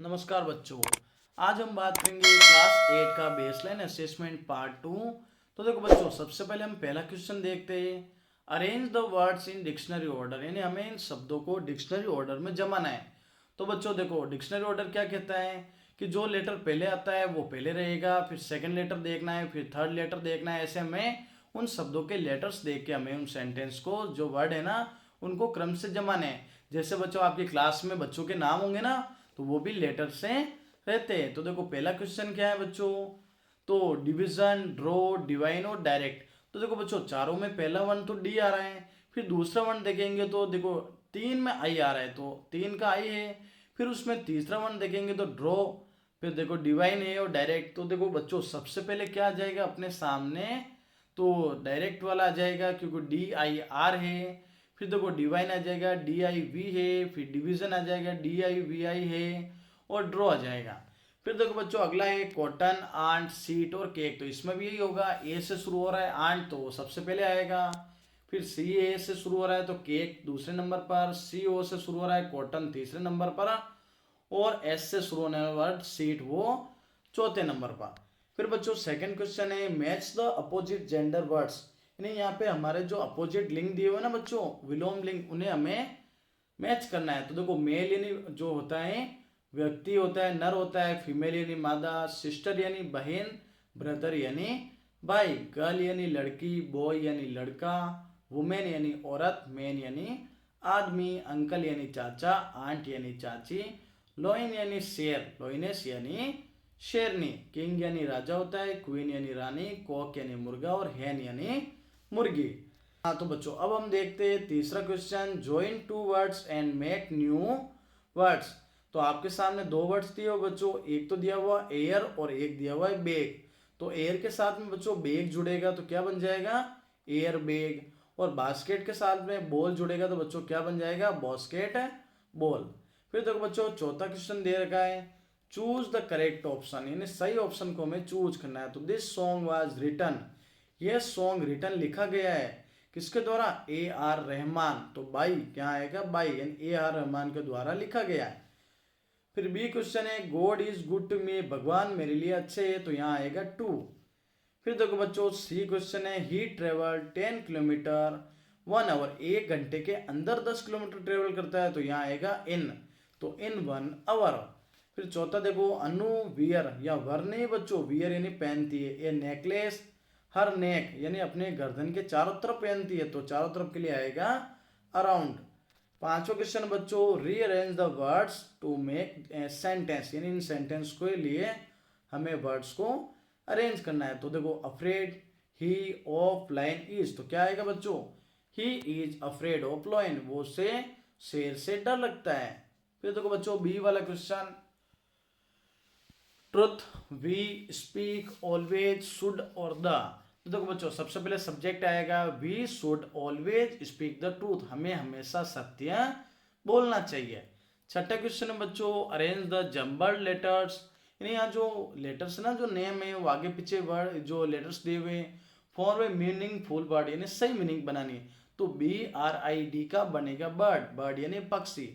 नमस्कार बच्चों। आज हम बात करेंगे क्लास 8 का बेसलाइन असेसमेंट पार्ट 2। तो देखो बच्चों, सबसे पहले हम पहला क्वेश्चन देखते हैं। Arrange the words in dictionary order, यानी हमें इन शब्दों को डिक्शनरी ऑर्डर में जमाना है। तो बच्चों देखो, डिक्शनरी ऑर्डर क्या कहता है कि जो लेटर पहले आता है वो पहले रहेगा, फिर सेकंड लेटर देखना है, फिर थर्ड लेटर देखना है। ऐसे हमें उन शब्दों के लेटर्स देख के हमें उन सेंटेंस को, जो वर्ड है ना, उनको क्रम से जमाने हैं। जैसे बच्चों आपकी क्लास में बच्चों के नाम होंगे ना, तो वो भी लेटर से रहते हैं। तो देखो पहला क्वेश्चन क्या है बच्चों, तो डिवीजन, ड्रॉ, डिवाइन और डायरेक्ट। तो देखो बच्चों, चारों में पहला वन तो डी आ रहा है, फिर दूसरा वन देखेंगे तो देखो तीन में आई आ रहा है, तो तीन का आई है। फिर उसमें तीसरा वन देखेंगे तो ड्रॉ, फिर देखो डिवाइन है और डायरेक्ट। तो देखो बच्चों, सबसे पहले क्या आ जाएगा अपने सामने, तो डायरेक्ट वाला आ जाएगा क्योंकि डी आई आर है। फिर देखो डिवाइन आ जाएगा, डी आई वी है। फिर डिवीजन आ जाएगा, डी आई वी आई है। और ड्रॉ आ जाएगा। फिर देखो बच्चों, अगला है कॉटन, आंट, सीट और केक। तो इसमें भी यही होगा, ए से शुरू हो रहा है आंट तो सबसे पहले आएगा। फिर सी ए से शुरू हो रहा है तो केक दूसरे नंबर पर, सी ओ से शुरू हो रहा है कॉटन तीसरे नंबर पर, और एस से शुरू होने वाला वर्ड सीट वो चौथे नंबर पर। फिर बच्चों सेकंड क्वेश्चन है match the opposite gender words, यानी यहाँ पे हमारे जो अपोजिट लिंग दिए हुए ना बच्चों, विलोम लिंग, उन्हें हमें मैच करना है। तो देखो मेल यानी जो होता है व्यक्ति होता है, नर होता है, फीमेल यानी मादा, सिस्टर यानी बहन, ब्रदर यानी भाई, गर्ल यानी लड़की, बॉय यानी लड़का, वुमेन यानी औरत, मैन यानी आदमी, अंकल यानी चाचा, आंट यानी चाची, लोइन यानी शेर, लोइनेस यानी शेरनी, किंग यानी राजा होता है, क्वीन यानी रानी, कॉक यानी मुर्गा और हैन यानी मुर्गी। हाँ तो बच्चों, अब हम देखते हैं तीसरा question, join two words and make new words. तो आपके सामने दो वर्ड्स दिए हो बच्चों, एक तो दिया हुआ एयर और एक दिया हुआ है बेग। तो एयर के साथ में बच्चों बेग जुड़ेगा तो क्या बन जाएगा, एयर बेग। और बास्केट के साथ में बॉल जुड़ेगा तो बच्चों क्या बन जाएगा, बास्केट बॉल। फिर देखो बच्चों, चौथा क्वेश्चन दे रखा है, चूज द करेक्ट ऑप्शन, यानी सही ऑप्शन को हमें चूज करना है। तो दिस सॉन्ग वाज रिटन, यह सॉन्ग रिटन लिखा गया है किसके द्वारा, ए आर रहमान। तो बाई क्या आएगा, बाई, यानी ए आर रहमान के द्वारा लिखा गया है। फिर बी क्वेश्चन है, God is good to me, भगवान मेरे लिए अच्छे है। तो यहाँ आएगा टू। फिर देखो बच्चों, सी क्वेश्चन है, ही ट्रेवल 10 किलोमीटर 1 आवर, 1 घंटे के अंदर 10 किलोमीटर ट्रेवल करता है। तो यहाँ आएगा इन, तो इन 1 आवर। फिर चौथा देखो, अनु वियर, या वर नहीं बच्चों, वियर यानी पहनती है, ये नेकलेस हर नेक यानी अपने गर्दन के चारों तरफ पहनती है। तो चारों तरफ के लिए आएगा अराउंड। पांचवा क्वेश्चन बच्चों, rearrange the words to make sentence, यानी इन सेंटेंस के लिए हमें वर्ड्स को अरेंज करना है। तो देखो afraid, he of line is, तो क्या आएगा बच्चों, he is afraid of line, वो से शेर से डर लगता है। फिर देखो बच्चों बी वाला question, truth, we, speak, always, should और द। तो देखो बच्चों, सबसे पहले सब्जेक्ट आएगा, we should always speak the truth, हमें हमेशा सत्य बोलना चाहिए। छठा क्वेश्चन है बच्चों, अरेंज द जम्बल्ड लेटर्स, यानी यहाँ जो लेटर्स ना, जो नेम है वो आगे पीछे वर्ड जो लेटर्स दिए हुए फॉर ए मीनिंगफुल वर्ड, यानी सही मीनिंग बनानी है। तो बी आर आई डी का बनेगा बर्ड, बर्ड यानी पक्षी।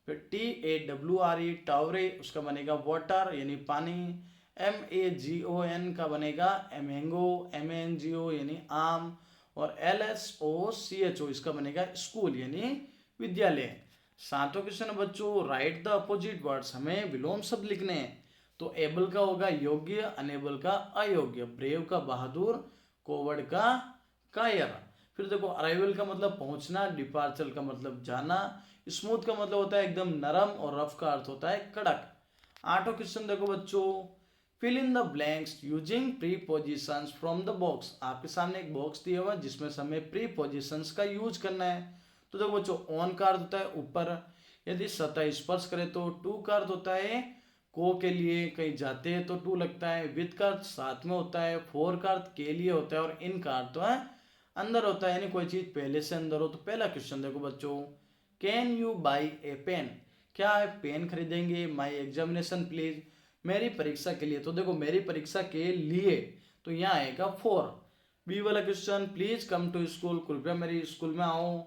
फिर T A W R E, Taware, उसका बनेगा वाटर यानी पानी। M A ji O N का बनेगा mango, M N G O यानी आम। और L S O C H O, इसका बनेगा स्कूल यानी विद्यालय। सातों क्वेश्चन बच्चों, राइट द अपोजिट वर्ड्स, हमें विलोम शब्द लिखने हैं। तो एबल का होगा योग्य, अनेबल का अयोग्य, ब्रेव का बहादुर, कोवर्ड का कायर। फिर देखो अराइवल का मतलब पहुंचना, डिपार्चर का मतलब जाना, स्मूथ का मतलब होता है एकदम नरम, और रफ का अर्थ होता है कड़क। आठों क्वेश्चन देखो बच्चों, fill in the blanks using prepositions from the box. आपके सामने एक बॉक्स दिया हुआ है जिसमें से हमें प्रीपोजिशंस का यूज करना है। तो देखो बच्चों, ऑन का अर्थ होता है ऊपर, यदि सतह स्पर्श करे तो। टू का अर्थ होता है को के लिए, कहीं जाते हैं तो टू लगता है। विद का अर्थ साथ में होता है। फोर का अर्थ के लिए होता है। और इन का अर्थ है अंदर होता है, यानी कोई चीज पहले से अंदर हो। तो पहला क्वेश्चन देखो बच्चों, can you buy a pen, क्या आप पेन खरीदेंगे। माई एग्जामिनेशन प्लीज, मेरी परीक्षा के लिए। तो देखो मेरी परीक्षा के लिए, तो यहाँ आएगा फॉर। बी वाला question, please come to school, कृपया मेरी स्कूल में आओ।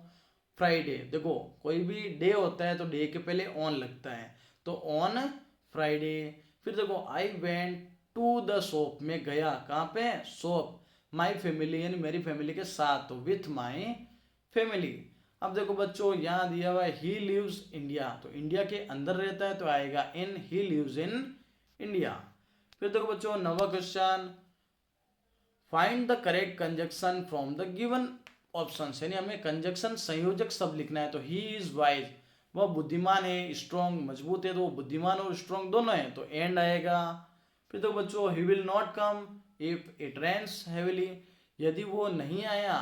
फ्राइडे, देखो कोई भी डे होता है तो डे के पहले ऑन लगता है, तो ऑन फ्राइडे। फिर देखो I went to the shop, मैं गया कहाँ पे, शॉप। माई फैमिली यानी मेरी फैमिली के साथ, तो विथ माई फैमिली। अब देखो बच्चों यहाँ दिया हुआ है ही लिव्स इंडिया, तो इंडिया के अंदर रहता है तो आएगा इन, ही लिव्स इन इंडिया। फिर देखो बच्चों नवा question, find the correct conjunction from the given option, यानी हमें कंजक्शन संयोजक शब्द लिखना है। तो ही इज वाइज, वह बुद्धिमान है, स्ट्रॉन्ग मजबूत है, तो वो बुद्धिमान और स्ट्रॉन्ग दोनों है, तो एंड आएगा। फिर देखो बच्चों he will not come if it rains heavily, यदि वो नहीं आया,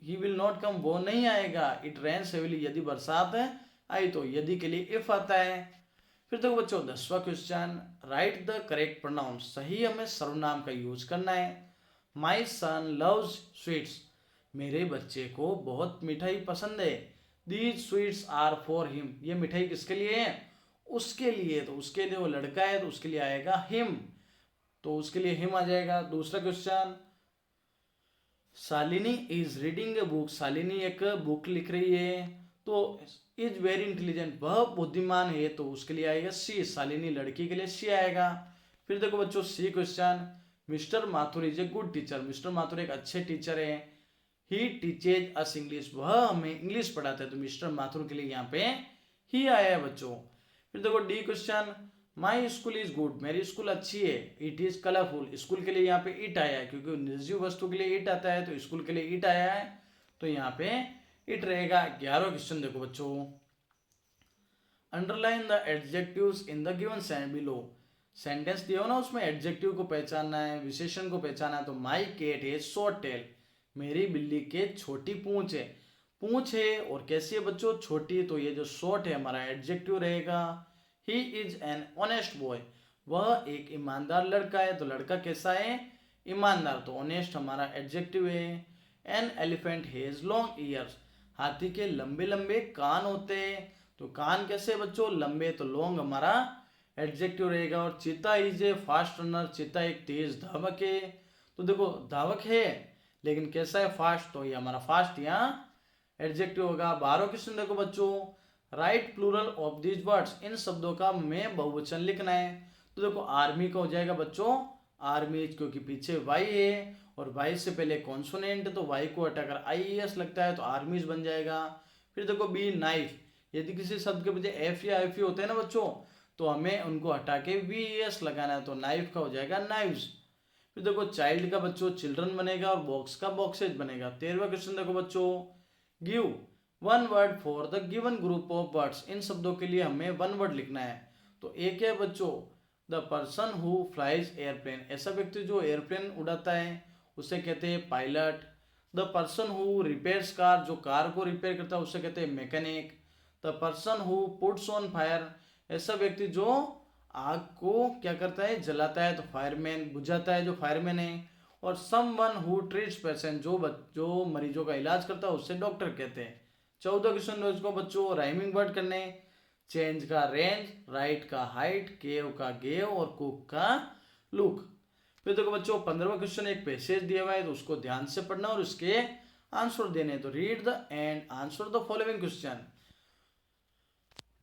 ही विल नॉट कम वो नहीं आएगा, इट रेन्स हेविली यदि बरसात है आई, तो यदि के लिए इफ आता है। फिर देखो बच्चों 10वां question, write the correct pronoun, सही हमें सर्वनाम का यूज करना है। माई सन लव्स स्वीट्स, मेरे बच्चे को बहुत मिठाई पसंद है। These sweets are for him, ये मिठाई किसके लिए है, उसके लिए, तो उसके लिए वो लड़का है तो उसके लिए आएगा हिम, तो उसके लिए हिम आ जाएगा। दूसरा question, Shalini is reading a book, Shalini एक बुक लिख रही है, तो इज वेरी इंटेलिजेंट, वह बुद्धिमान है, तो उसके लिए आएगा सी, शालिनी लड़की के लिए सी आएगा। फिर देखो बच्चों C question, mister Mathur is a good teacher, mister Mathur एक अच्छे टीचर है। ही टीचेज अस इंग्लिश, वह हमें इंग्लिश पढ़ाते हैं, तो मिस्टर माथुर के लिए यहाँ पे ही आया है बच्चों। फिर देखो D question, my school is good, मेरी स्कूल अच्छी है। इट इज कलरफुल, स्कूल के लिए यहाँ पे इट आया है, क्योंकि निर्जीव वस्तु के लिए इट आता है, तो स्कूल के लिए इट आया है, तो यहाँ पे इट रहेगा। 11वां क्वेश्चन देखो बच्चों, underline the adjectives in the given sentence below, sentence दिया हो ना उसमें एडजेक्टिव को पहचानना है, विशेषण को पहचानना है। तो माई केट है शॉर्ट टेल, मेरी बिल्ली के छोटी पूंछ है, पूंछ है और कैसी है बच्चों, छोटी, तो ये जो शॉर्ट है हमारा एडजेक्टिव रहेगा। He is an honest boy, वह एक ईमानदार लड़का है, तो लड़का कैसा है, ईमानदार, तो ऑनेस्ट हमारा एडजेक्टिव है। An elephant has long years, हाथी के लंबे लंबे कान होते हैं, तो कान कैसे बच्चों, लंबे, तो लॉन्ग हमारा एडजेक्टिव रहेगा। और चीता इज ए फास्ट रनर, चीता एक तेज धावक है, तो देखो धावक है लेकिन कैसा है, फास्ट, तो ये हमारा फास्ट यहाँ एडजेक्टिव होगा। 12वां क्वेश्चन देखो बच्चों, write plural of these words, इन शब्दों का में बहुवचन लिखना है। तो देखो आर्मी का हो जाएगा बच्चों आर्मी, क्योंकि पीछे वाई है और वाई से पहले कॉन्सोनेंट, तो वाई को हटाकर IES लगता है, तो आर्मीज बन जाएगा। फिर देखो बी नाइफ, यदि किसी शब्द के बजाय एफ या एफ होते हैं ना बच्चों, तो हमें उनको हटा के VES लगाना है, तो नाइफ का हो जाएगा नाइव्स। फिर देखो चाइल्ड का बच्चों चिल्ड्रन बनेगा और बॉक्स का बॉक्सेज बनेगा। 13वां क्वेश्चन देखो बच्चों, give one word for the given group of words, इन शब्दों के लिए हमें वन वर्ड लिखना है। तो एक है बच्चों the person who flies airplane, ऐसा व्यक्ति जो एयरप्लेन उड़ाता है उसे कहते हैं pilot. The person who repairs car, जो कार को रिपेयर करता है उसे कहते हैं mechanic. The person who puts on fire, ऐसा व्यक्ति जो आग को क्या करता है, जलाता है, तो फायरमैन, बुझाता है जो फायरमैन है। और समवन हु ट्रीट्स पेशेंट, जो मरीजों का इलाज करता है उससे डॉक्टर कहते हैं। 14 क्वेश्चन को बच्चों राइमिंग वर्ड करने, चेंज का रेंज, राइट का हाइट, केव का गेव और कुक का लुक। फिर देखो बच्चों 15वां क्वेश्चन, एक पैसेज दिया हुआ है तो उसको ध्यान से पढ़ना और उसके आंसर देने। तो read the and answer the following question.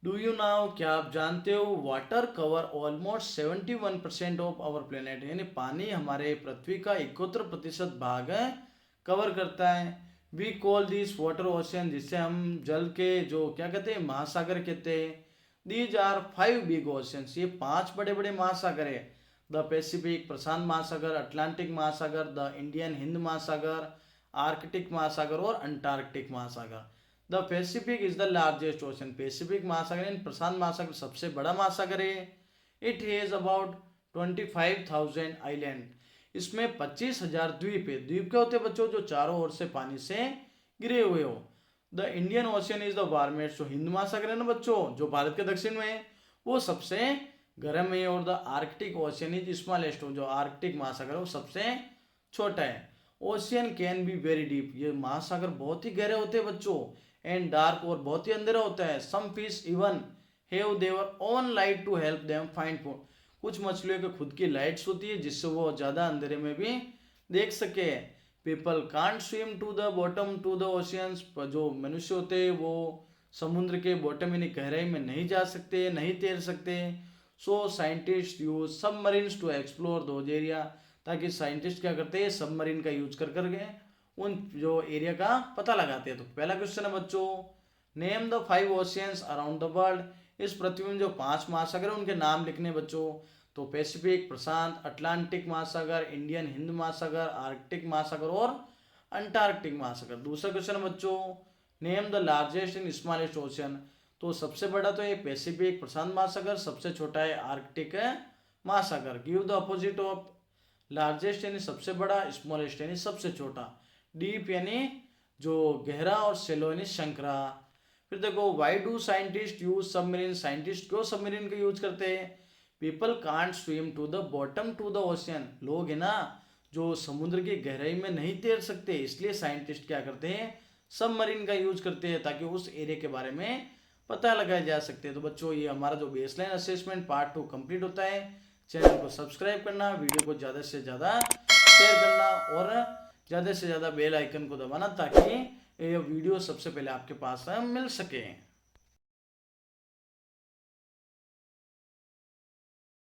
Do you know, क्या आप जानते हो, water cover almost 71% of our planet, यानी पानी हमारे पृथ्वी का 71% भाग कवर करता है। We call this water ocean, जिससे हम जल के जो क्या कहते हैं, महासागर कहते हैं। दीज आर 5 बिग ओशियंस, ये 5 बड़े बड़े महासागर है। द पैसिफिक प्रशांत महासागर, अटलांटिक महासागर, द इंडियन हिंद महासागर, आर्कटिक महासागर और अंटार्कटिक महासागर। The Pacific is the largest ocean, Pacific महासागर यानी प्रशांत महासागर सबसे बड़ा महासागर है। इट हैज अबाउट 25,000 आइलैंड, इसमें 25,000 द्वीप है। द्वीप क्या होते हैं बच्चों, जो चारों ओर से पानी से गिरे हुए हो। The Indian ocean is the warmest, जो हिंद महासागर है ना बच्चों, जो भारत के दक्षिण में है, वो सबसे गर्म है। और the Arctic ocean is smallest, जो आर्कटिक महासागर है वो सबसे छोटा है। Ocean can be very deep, ये महासागर बहुत ही गहरे होते हैं बच्चों। एंड डार्क, और बहुत ही अंधेरा होता है। Some fish even have their own light to help them find food, कुछ मछलियों की खुद की लाइट्स होती है जिससे वो ज़्यादा अंधेरे में भी देख सके। People can't swim to the bottom to the oceans, जो मनुष्य होते हैं वो समुद्र के बॉटम यानी गहराई में नहीं जा सकते, नहीं तैर सकते। So scientist use submarines to explore those area, ताकि साइंटिस्ट क्या करते हैं, सबमरीन का यूज कर करके उन जो एरिया का पता लगाते हैं। तो पहला क्वेश्चन है बच्चों, name the 5 oceans around the world. इस पृथ्वी में जो 5 महासागर हैं उनके नाम लिखने बच्चों। तो पैसिफिक प्रशांत, अटलांटिक महासागर, इंडियन हिंद महासागर, आर्कटिक महासागर और अंटार्कटिक महासागर। दूसरा क्वेश्चन है बच्चों, name the largest and smallest ocean. तो सबसे बड़ा तो ये पैसिफिक प्रशांत महासागर, सबसे छोटा है आर्कटिक महासागर। Give the opposite of largest यानी सबसे बड़ा, स्मॉलेस्ट यानी सबसे छोटा, डीप यानी जो गहरा और सेलो यानी संकरा। फिर देखो, why do scientist use submarine. Scientist क्यों सबमरीन का यूज करते हैं। People can't swim to the bottom to the ocean. लोग है ना जो समुद्र की गहराई में नहीं तैर सकते, इसलिए साइंटिस्ट क्या करते हैं, सबमरीन का यूज करते हैं ताकि उस एरिया के बारे में पता लगाया जा सकते हैं। तो बच्चों ये हमारा जो बेसलाइन असेसमेंट पार्ट 2 कंप्लीट होता है। चैनल को सब्सक्राइब करना, वीडियो को ज़्यादा से ज़्यादा शेयर करना और ज़्यादा से ज़्यादा बेल आइकन को दबाना, ताकि ये वीडियो सबसे पहले आपके पास मिल सके।